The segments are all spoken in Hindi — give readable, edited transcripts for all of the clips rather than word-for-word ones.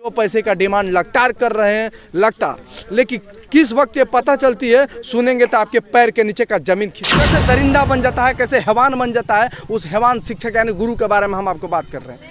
वो पैसे का डिमांड लगातार कर रहे हैं लगातार, लेकिन किस वक्त ये पता चलती है सुनेंगे तो आपके पैर के नीचे का जमीन कैसे दरिंदा बन जाता है, कैसे हैवान बन जाता है। उस हैवान शिक्षक यानी गुरु के बारे में हम आपको बात कर रहे हैं।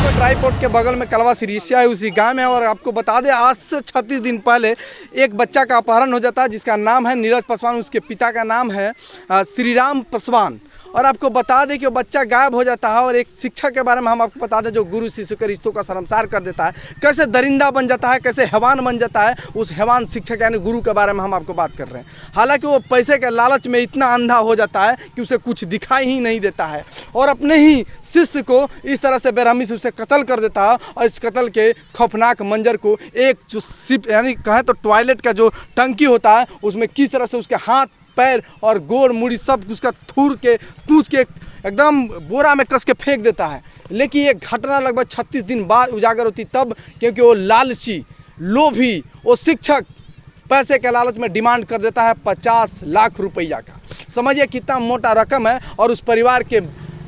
ट्राईपोर्ट के बगल में कलवा सिरिसिया है, उसी गांव में। और आपको बता दें आज से 36 दिन पहले एक बच्चा का अपहरण हो जाता है जिसका नाम है नीरज पासवान, उसके पिता का नाम है श्रीराम पासवान। और आपको बता दें कि वो बच्चा गायब हो जाता है। और एक शिक्षक के बारे में हम आपको बता दें जो गुरु शिष्य के रिश्तों का शर्मसार कर देता है, कैसे दरिंदा बन जाता है, कैसे हैवान बन जाता है। उस हैवान शिक्षक यानी गुरु के बारे में हम आपको बात कर रहे हैं। हालांकि वो पैसे के लालच में इतना अंधा हो जाता है कि उसे कुछ दिखाई ही नहीं देता है और अपने ही शिष्य को इस तरह से बेरहमी से उसे कत्ल कर देता है। और इस कत्ल के खौफनाक मंजर को एक जो सिप यानी कहें तो टॉयलेट का जो टंकी होता है उसमें किस तरह से उसके हाथ पैर और गोड़ मुड़ी सब उसका थूर के कूच के एकदम बोरा में कस के फेंक देता है। लेकिन ये घटना लगभग 36 दिन बाद उजागर होती तब, क्योंकि वो लालची लोभी वो शिक्षक पैसे के लालच में डिमांड कर देता है 50 लाख रुपया का। समझिए कितना मोटा रकम है। और उस परिवार के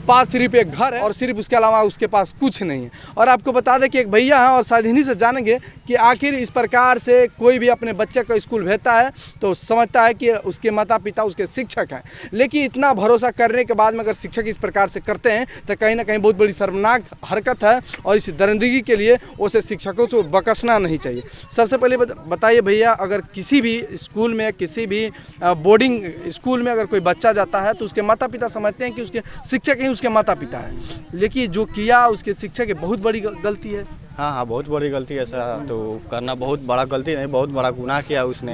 पास सिर्फ एक घर है और सिर्फ उसके अलावा उसके पास कुछ नहीं है। और आपको बता दें कि एक भैया हैं और शायद इन्हीं से जानेंगे कि आखिर इस प्रकार से कोई भी अपने बच्चे को स्कूल भेजता है तो समझता है कि उसके माता पिता उसके शिक्षक हैं, लेकिन इतना भरोसा करने के बाद में अगर शिक्षक इस प्रकार से करते हैं तो कहीं ना कहीं बहुत बड़ी शर्मनाक हरकत है। और इस दरिंदगी के लिए उसे शिक्षकों से बकसना नहीं चाहिए। सबसे पहले बताइए भैया, अगर किसी भी स्कूल में किसी भी बोर्डिंग स्कूल में अगर कोई बच्चा जाता है तो उसके माता पिता समझते हैं कि उसके शिक्षक ही उसके माता पिता है, लेकिन जो किया उसके शिक्षक की बहुत बड़ी गलती है। हाँ, बहुत बड़ी गलती है। ऐसा तो करना बहुत बड़ा गलती नहीं, बहुत बड़ा गुनाह किया उसने।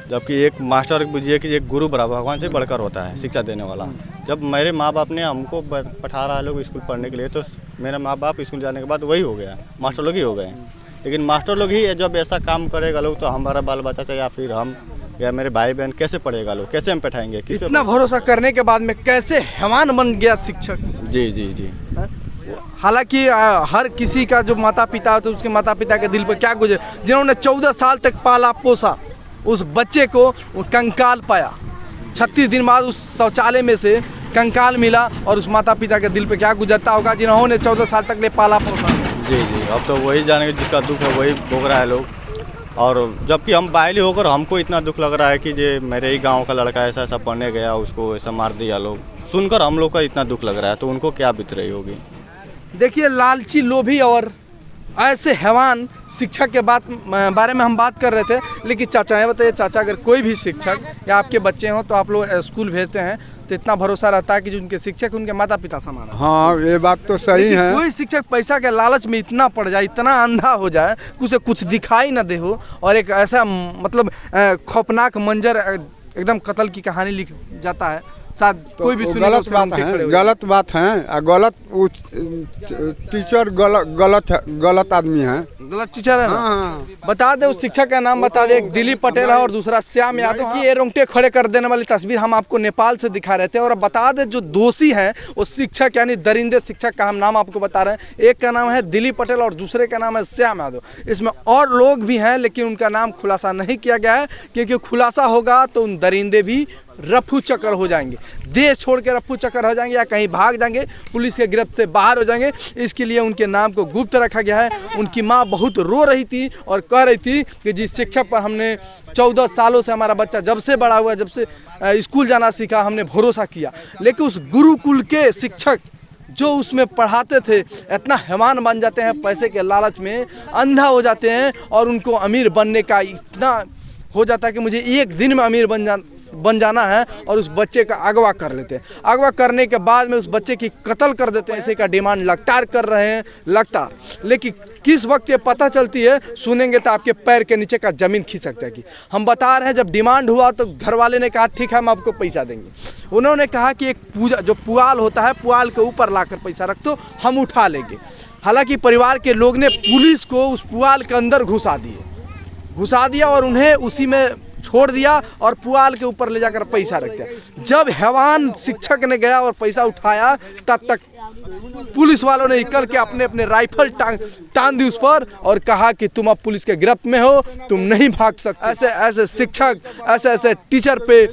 जबकि एक मास्टर बुझिए कि एक गुरु बड़ा भगवान से बढ़कर होता है शिक्षा देने वाला। जब मेरे माँ बाप ने हमको पढ़ा रहा है लोग स्कूल पढ़ने के लिए, तो मेरे माँ बाप स्कूल जाने के बाद वही हो गया, मास्टर लोग ही हो गए। लेकिन मास्टर लोग ही जब ऐसा काम करेगा लोग तो हमारा बाल बच्चा चाहे या फिर हम या मेरे भाई बहन कैसे पढ़ेगा लोग, कैसे हम बैठाएंगे? इतना भरोसा करने के बाद में कैसे हैवान बन गया शिक्षक। जी जी जी। हालांकि हर किसी का जो माता पिता है तो उसके माता पिता के दिल पर क्या गुजरे, जिन्होंने 14 साल तक पाला पोसा उस बच्चे को कंकाल पाया, 36 दिन बाद उस शौचालय में से कंकाल मिला और उस माता पिता के दिल पर क्या गुजरता होगा जिन्होंने 14 साल तक ले पाला पोसा। जी जी, अब तो वही जानेंगे जिसका दुख है वही भोग रहा है लोग। और जबकि हम बाहली होकर हमको इतना दुख लग रहा है कि जे मेरे ही गांव का लड़का ऐसा ऐसा पढ़ने गया, उसको ऐसा मार दिया लोग, सुनकर हम लोग का इतना दुख लग रहा है, तो उनको क्या बीत रही होगी। देखिए लालची लोभी और ऐसे हैवान शिक्षक के बारे में हम बात कर रहे थे। लेकिन चाचा ये बताइए चाचा, अगर कोई भी शिक्षक या आपके बच्चे हों तो आप लोग स्कूल भेजते हैं तो इतना भरोसा रहता है कि जो उनके शिक्षक उनके माता पिता समान है। हाँ, ये बात तो सही है। कोई शिक्षक पैसा के लालच में इतना पड़ जाए, इतना अंधा हो जाए कि उसे कुछ दिखाई न दे हो और एक ऐसा मतलब खौफनाक मंजर एकदम कत्ल की कहानी लिख जाता है, शायद तो कोई भी गलत बात है, गलत बात है। गलत टीचर गलत आदमी है, गलत टीचर है ना। हाँ। बता दे उस शिक्षक का नाम बता दे। एक दिलीप पटेल है और दूसरा श्याम यादव की। ये रोंगटे खड़े कर देने वाली तस्वीर हम आपको नेपाल से दिखा रहे थे। और अब बता दे जो दोषी हैं वो शिक्षक यानी दरिंदे शिक्षक का हम नाम आपको बता रहे हैं। एक का नाम है दिलीप पटेल और दूसरे का नाम है श्याम यादव। इसमें और लोग भी हैं लेकिन उनका नाम खुलासा नहीं किया गया है, क्योंकि खुलासा होगा तो उन दरिंदे भी रफू चक्कर हो जाएंगे, देश छोड़ के रफू चक्कर हो जाएंगे या कहीं भाग जाएंगे, पुलिस के गिरफ्त से बाहर हो जाएंगे। इसके लिए उनके नाम को गुप्त रखा गया है। उनकी माँ बहुत रो रही थी और कह रही थी कि जिस शिक्षक पर हमने 14 सालों से हमारा बच्चा जब से बड़ा हुआ, जब से स्कूल जाना सीखा, हमने भरोसा किया, लेकिन उस गुरुकुल के शिक्षक जो उसमें पढ़ाते थे इतना हैवान बन जाते हैं, पैसे के लालच में अंधा हो जाते हैं और उनको अमीर बनने का इतना हो जाता है कि मुझे एक दिन में अमीर बन जाना है और उस बच्चे का अगवा कर लेते हैं। अगवा करने के बाद में उस बच्चे की कत्ल कर देते हैं। ऐसे का डिमांड लगातार कर रहे हैं लगातार, लेकिन किस वक्त ये पता चलती है सुनेंगे तो आपके पैर के नीचे का जमीन खिसक जाएगी। हम बता रहे हैं जब डिमांड हुआ तो घर वाले ने कहा ठीक है हम आपको पैसा देंगे। उन्होंने कहा कि एक पूजा जो पुआल होता है पुआल के ऊपर लाकर पैसा रख दो हम उठा लेंगे। हालांकि परिवार के लोग ने पुलिस को उस पुआल के अंदर घुसा दिया और उन्हें उसी में छोड़ दिया और पुआल के ऊपर ले जाकर पैसा रख दिया। जब हैवान शिक्षक ने गया और पैसा उठाया तब तक पुलिस वालों ने निकल के अपने अपने राइफल टांग दी उस पर और कहा कि तुम अब पुलिस के गिरफ्त में हो, तुम नहीं भाग सकते। ऐसे ऐसे शिक्षक, ऐसे ऐसे टीचर पे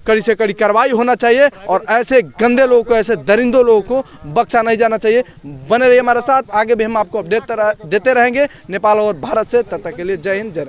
कड़ी से कड़ी कार्रवाई होना चाहिए और ऐसे गंदे लोगों को, ऐसे दरिंदों लोगों को बख्शा नहीं जाना चाहिए। बने रहिए हमारे साथ, आगे भी हम आपको अपडेट देते रहेंगे नेपाल और भारत से। तब तक के लिए जय हिंद, जय भारत।